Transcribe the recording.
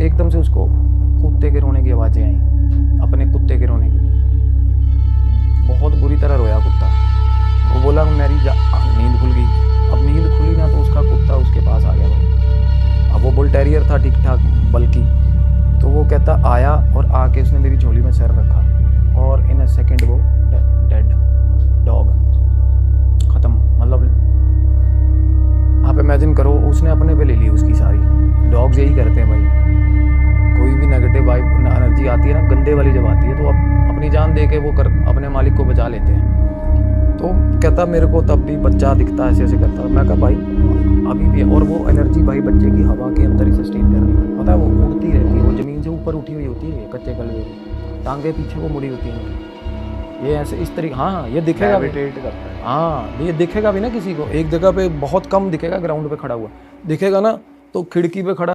एकदम से उसको कुत्ते के रोने की आवाज़ें आई, अपने कुत्ते के रोने की। बहुत बुरी तरह रोया कुत्ता। वो बोला मेरी नींद खुल गई। अब नींद खुली ना तो उसका कुत्ता उसके पास आ गया भाई। अब वो बुल टेरियर था ठीक ठाक बल्कि, तो वो कहता आया और आके उसने मेरी झोली में सर रखा और इन अ सेकेंड वो डेड डॉग ख़त्म। मतलब आप इमेजिन करो, उसने अपने पे ले ली उसकी सारी। डॉग्स यही करते हैं भाई, कोई भी नेगेटिव वाइब एनर्जी आती है ना, गंदे वाली जब आती है तो अपनी जान दे के वो अपने मालिक को बचा लेते हैं। तो कहता मेरे को तब भी बच्चा दिखता ऐसे ऐसे करता। मैं कहा भाई अभी भी, और वो एनर्जी भाई बच्चे की हवा के अंदर ही सस्टेन कर रही है। पता है वो उड़ती रहती है, वो ज़मीन से ऊपर उठी हुई होती है कच्चे कलवे की, टांगे पीछे वो मुड़ी होती हैं। ये ऐसे इस तरीके, हाँ ये दिखेगा भी, करता है। हाँ ये दिखेगा भी ना किसी को, एक जगह पे बहुत कम दिखेगा, ग्राउंड पे खड़ा हुआ दिखेगा ना तो खिड़की पे खड़ा